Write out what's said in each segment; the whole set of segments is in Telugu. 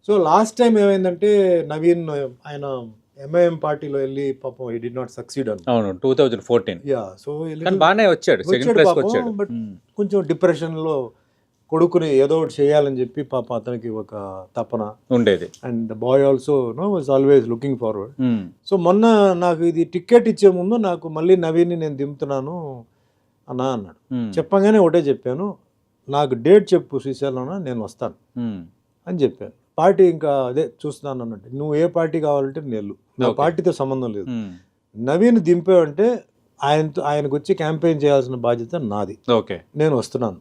సో లాస్ట్ టైం ఏమైందంటే నవీన్ ఆయన ఎంఐఎం పార్టీలో వెళ్ళి పాపం ఈ డి నాట్ సక్సీడ్ అని. అవును 2014. యా సో కానీ బాగానే వచ్చాడు, సెకండ్ ప్లేస్ వచ్చాడు. బట్ కొంచెం డిప్రెషన్లో కొడుకుని ఏదో ఒకటి చేయాలని చెప్పి పాపం అతనికి ఒక తపన ఉండేది. And the boy also was always looking forward. So మొన్న నాకు ఇది టికెట్ ఇచ్చే ముందు నాకు మళ్ళీ నవీన్ని నేను దింపుతున్నాను అన్నా అన్నాడు. చెప్పగానే ఒకటే చెప్పాను, నాకు డేట్ చెప్పు శ్రీశైలంలో నేను వస్తాను అని చెప్పాను. పార్టీ ఇంకా అదే చూస్తున్నాను అన్నట్టు, నువ్వు ఏ పార్టీ కావాలంటే నెల్లు, నా పార్టీతో సంబంధం లేదు. నవీన్ దింపావంటే ఆయనకు వచ్చి క్యాంపెయిన్ చేయాల్సిన బాధ్యత నాది. ఓకే నేను వస్తున్నాను,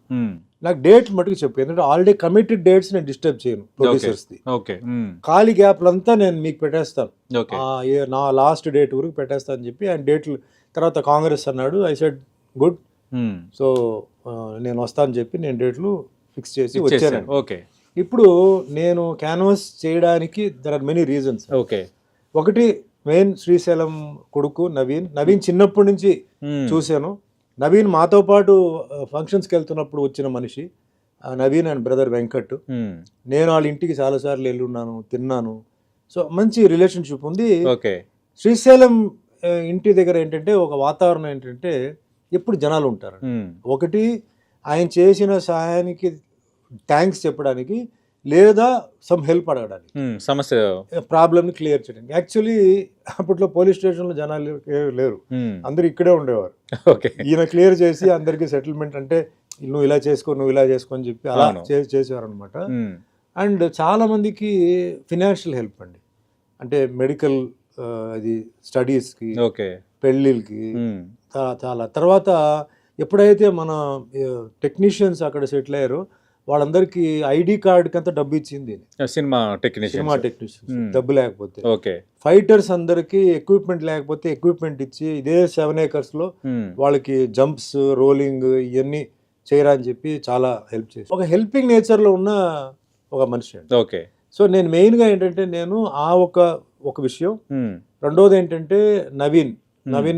నాకు డేట్ మటుకు చెప్పు. ఎందుకంటే ఆల్రెడీ కమిటెడ్ డేట్స్ నేను డిస్టర్బ్ చేయను ప్రొడ్యూసర్స్ది. ఖాళీ గ్యాప్లంతా నేను మీకు పెట్టేస్తాను, నా లాస్ట్ డేట్ వరకు పెట్టేస్తాను అని చెప్పి ఆయన డేట్లు తర్వాత కాంగ్రెస్ అన్నాడు. ఐ సెడ్ గుడ్, సో నేను వస్తాను చెప్పి నేను డేట్లు ఫిక్స్ చేసి వచ్చాను. ఓకే ఇప్పుడు నేను క్యాన్వాస్ చేయడానికి there are many reasons. Okay ఒకటి మెయిన్ శ్రీశైలం కొడుకు నవీన్ చిన్నప్పటి నుంచి చూశాను. నవీన్ మాతో పాటు ఫంక్షన్స్కి వెళ్తున్నప్పుడు వచ్చిన మనిషి నవీన్ అండ్ బ్రదర్ వెంకట్. నేను వాళ్ళ ఇంటికి చాలాసార్లు వెళ్ళి ఉన్నాను, తిన్నాను. సో మంచి రిలేషన్షిప్ ఉంది. శ్రీశైలం ఇంటి దగ్గర ఏంటంటే ఒక వాతావరణం ఏంటంటే ఎప్పుడు జనాలు ఉంటారు. ఒకటి ఆయన చేసిన సహాయానికి థ్యాంక్స్ చెప్పడానికి, లేదా సమ్ హెల్ప్ అడగడానికి, సమస్య ప్రాబ్లమ్ని క్లియర్ చేయడానికి. యాక్చువల్లీ అప్పట్లో పోలీస్ స్టేషన్లో జనాలు లేరు, అందరు ఇక్కడే ఉండేవారు. ఈయన క్లియర్ చేసి అందరికి సెటిల్మెంట్, అంటే నువ్వు ఇలా చేసుకో నువ్వు ఇలా చేసుకో అని చెప్పి అలా చేసేవారు అనమాట. అండ్ చాలా మందికి ఫినాన్షియల్ హెల్ప్ అండి, అంటే మెడికల్ అది స్టడీస్కి, పెళ్ళిళ్ళకి చాలా. తర్వాత ఎప్పుడైతే మన టెక్నీషియన్స్ అక్కడ సెటిల్ అయ్యారో వాళ్ళందరికీ ఐడి కార్డుకి అంతా డబ్బు ఇచ్చింది సినిమా టెక్నీషియన్స్. డబ్బు లేకపోతే, ఫైటర్స్ అందరికి ఎక్విప్మెంట్ లేకపోతే ఎక్విప్మెంట్ ఇచ్చి ఇదే 7 acres లో వాళ్ళకి జంప్స్, రోలింగ్ ఇవన్నీ చేయరా అని చెప్పి చాలా హెల్ప్ చేసి, ఒక హెల్పింగ్ నేచర్ లో ఉన్న ఒక మనిషి అండి. సో నేను మెయిన్ గా ఏంటంటే నేను ఆ ఒక విషయం, రెండోది ఏంటంటే నవీన్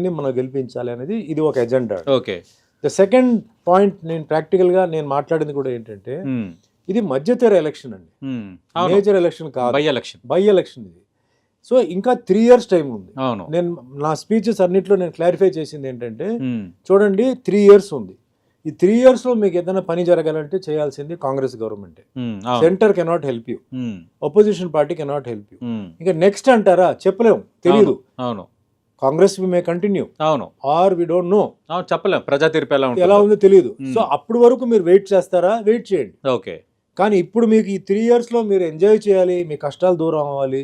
ని మనం గెలిపించాలి అనేది ఇది ఒక ఎజెండా. ద సెకండ్ పాయింట్ నేను ప్రాక్టికల్గా నేను మాట్లాడింది కూడా ఏంటంటే ఇది మధ్యతర ఎలక్షన్ అండి, మేజర్ ఎలక్షన్ కాదు, బై ఎలక్షన్ ఇది. సో ఇంకా 3 years టైం ఉంది. నేను నా స్పీచెస్ అన్నిట్లో నేను క్లారిఫై చేసింది ఏంటంటే చూడండి 3 years ఉంది, ఈ 3 years లో మీకు ఏదైనా పని జరగాలంటే చేయాల్సింది కాంగ్రెస్ గవర్నమెంటే. Centre cannot help you, opposition party cannot help you. ఇంకా నెక్స్ట్ అంటారా చెప్పలేము, తెలియదు. Congress we may continue, or we don't know, చెప్పలేం. ప్రజా తీర్పు ఎలా ఉందో తెలియదు. సో అప్పటి వరకు మీరు వెయిట్ చేస్తారా, వెయిట్ చేయండి. కానీ ఇప్పుడు మీకు ఈ 3 years లో మీరు ఎంజాయ్ చేయాలి, మీ కష్టాలు దూరం అవ్వాలి,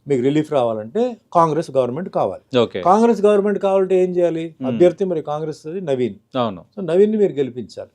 మీకు రిలీఫ్ రావాలంటే కాంగ్రెస్ గవర్నమెంట్ కావాలి. కాంగ్రెస్ గవర్నమెంట్ కావాలంటే ఏం చేయాలి? అభ్యర్థి మరి కాంగ్రెస్ నవీన్. సో నవీన్ ని మీరు గెలిపించాలి.